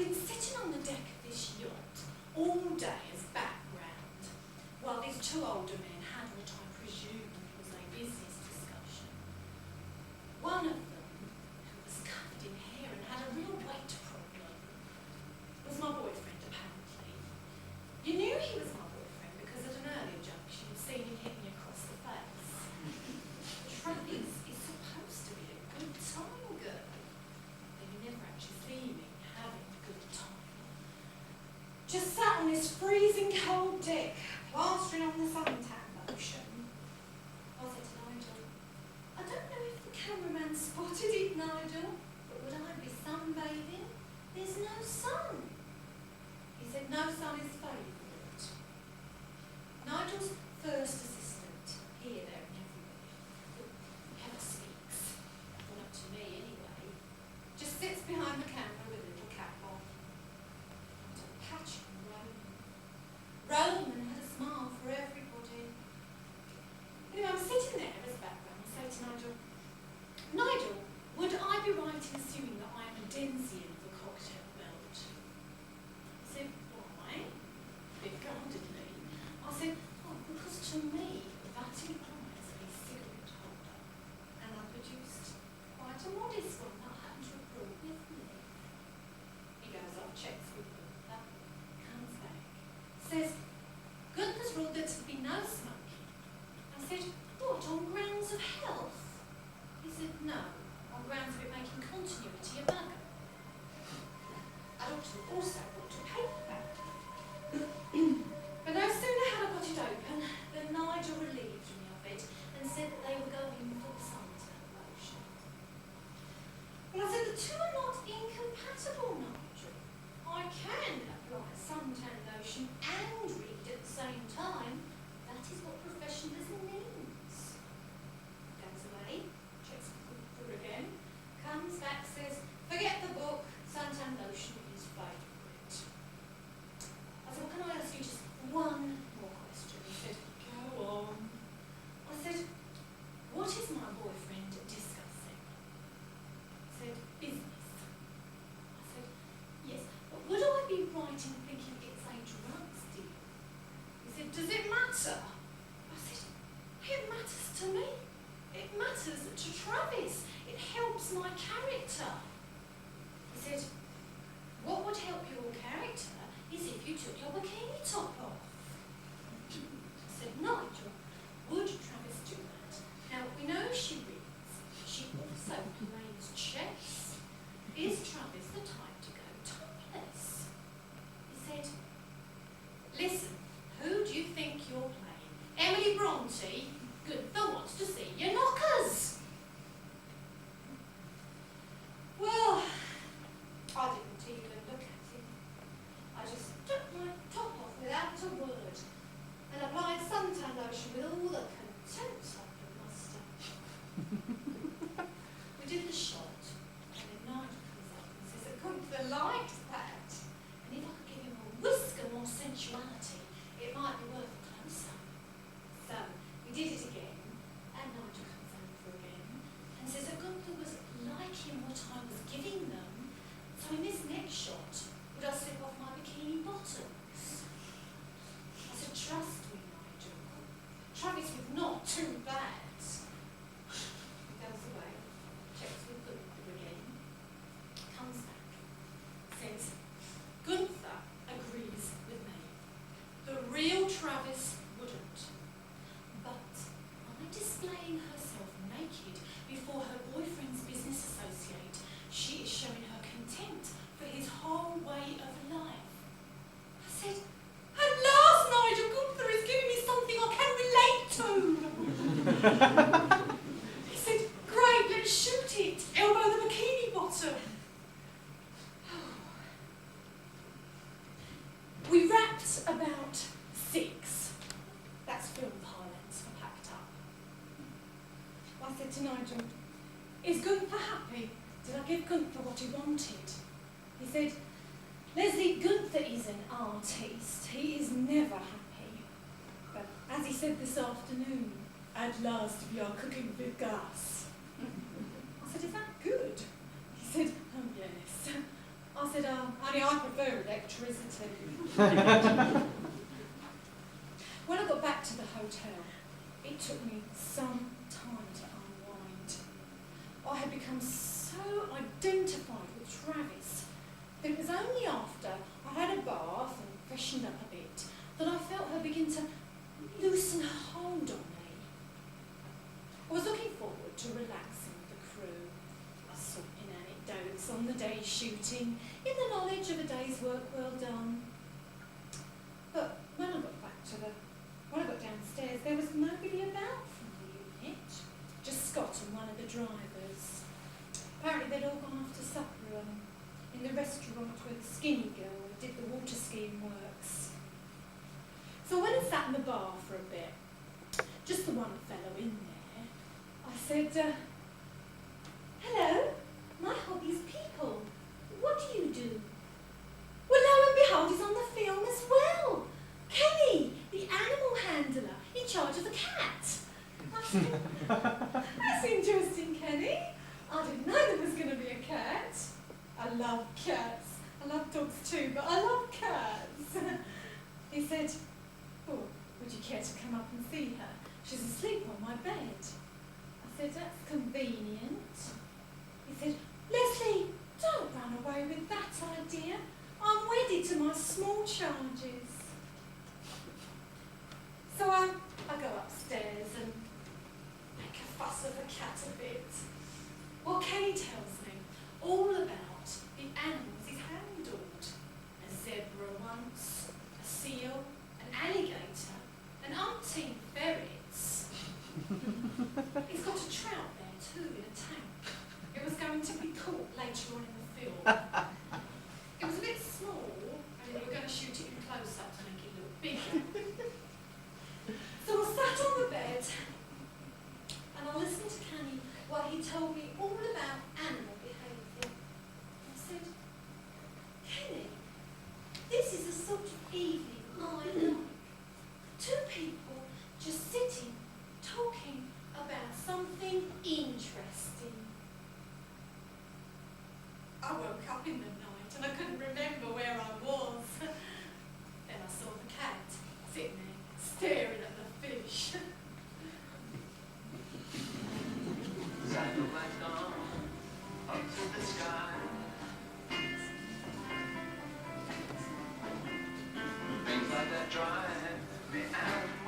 been sitting on the deck of this yacht all day as background, while these two older men had what I presumed was a business discussion. One of them, who was covered in hair and had a real weight problem, was my boyfriend, apparently. You knew he was my boyfriend because at an earlier junction you'd seen him hit me across the face. Travis is supposed to be a good time girl, but you never actually see me having a good time. Just sat on this freezing cold deck, plastering on the suntan lotion. I said to Nigel, I don't know if the cameraman spotted it, Nigel, but would I be sunbathing? There's no sun. He said no sun is favourite. Nigel's first assistant, here, there and everywhere, who never speaks, well not to me anyway, just sits behind the camera with a little cap on. And a patch on Roman. Roman had a smile for everybody. Anyway, I'm sitting there as background. I say to Nigel, Nigel, would I be right in assuming that I am a denizen of the cocktail belt? He said, why? A bit guardedly. I said, oh, because to me, that implies a cigarette holder. And I produced quite a modest one that I happened to have brought with me. He goes off, checks with them, comes back, says, Gunther's ruled that there'd be no smoking. I said, what, on grounds of health? He said, no, on grounds of it making continuity a bugger. I ought to have also bought a paper bag. But no sooner had I got it open than Nigel relieved me of it and said that they were going for the suntan lotion. Well, I said, the two are not incompatible, Nigel. I can apply suntan lotion and read at the same time. That is what professionalism means. Goes away, checks through again, comes back, says, forget the book, suntan lotion is favourite. I said, well, can I ask you just one more question? He said, go on. I said, what is my boyfriend discussing? He said, business. I said, yes, but would I be right in thinking it's a drugs deal? He said, does it matter? I said, it matters to me. It matters to Travis. It helps my character. He said, what would help your character is if you took your bikini top off. I said, Nigel, would Travis do that? Now, we know she reads. She also plays chess. Is Travis the type to go topless? He said, listen, who do you think you're playing? Emily Bronte? Gunther wants to see your knockers. Well, I didn't even look at him. I just took my top off without a word and applied suntan lotion with all the contempt I could muster. We did the shot, and then Nigel comes up and says that Gunther liked that, and if I could give him a whisker more sensuality, it might be worth a close-up. So we did it again, and Nigel comes over again and says that Gunther was liking what I was giving them. So in this next shot, would I slip off my bikini bottoms? I said, trust me, Nigel. Travis was not too bad. He goes away, checks with Gunther again, comes back, says, Gunther agrees with me. The real Travis wouldn't. But by displaying herself naked before her boyfriend's business associate, she is showing her contempt for his whole way of life. I said, at last, Nigel, Gunther is giving me something I can relate to. He said, great, let's shoot it. Elbow the bikini bottom. We wrapped about 6. That's film parlance for packed up. I said to Nigel, is Gunther happy? Did I give Gunther what he wanted? He said, Leslie, Gunther is an artist. He is never happy. But as he said this afternoon, at last we are cooking with gas. I said, is that good? He said, oh yes. I said, I Only I prefer electricity. When I got back to the hotel, it took me some time to unwind. I had become so identified with Travis that it was only after I had a bath and freshened up a bit that I felt her begin to loosen her hold on me. I was looking forward to relaxing with the crew. I sought in anecdotes on the day's shooting, in the knowledge of a day's work well done. But when I got downstairs, there was nobody about from the unit, just Scott and one of the drivers. Apparently they'd all gone off to supper in the restaurant where the skinny girl did the water skiing works. So I went and sat in the bar for a bit, just the one fellow in there. I said, hello, my hobby's people. What do you do? Well, lo and behold, he's on the film as well. Kenny, the animal handler, in charge of the cat. I said, that's interesting, Kenny. I didn't know there was going to be a cat. I love cats. I love dogs too, but I love cats. He said, oh, would you care to come up and see her? She's asleep on my bed. I said, that's convenient. He said, Leslie, don't run away with that idea. I'm wedded to my small charges. So I go upstairs and make a fuss of the cat a bit. Well, Kenny tells me all about the animals he's handled. A zebra once, a seal, an alligator, an umpteen ferrets. He's got a trout there too in a tank. It was going to be caught later on in the film. It was a bit small, and they were going to shoot it in close-up to make it look bigger. So I sat on the bed, and I listened to Kenny while he told me all about animal behaviour. I said, Kenny, this is the sort of evening I like. Two people just sitting, talking about something interesting. I woke up in the night and I couldn't remember where I was. Then I saw the cat sitting there, staring at the fish. Satellite dawn, up to the sky. Things like that drive me out.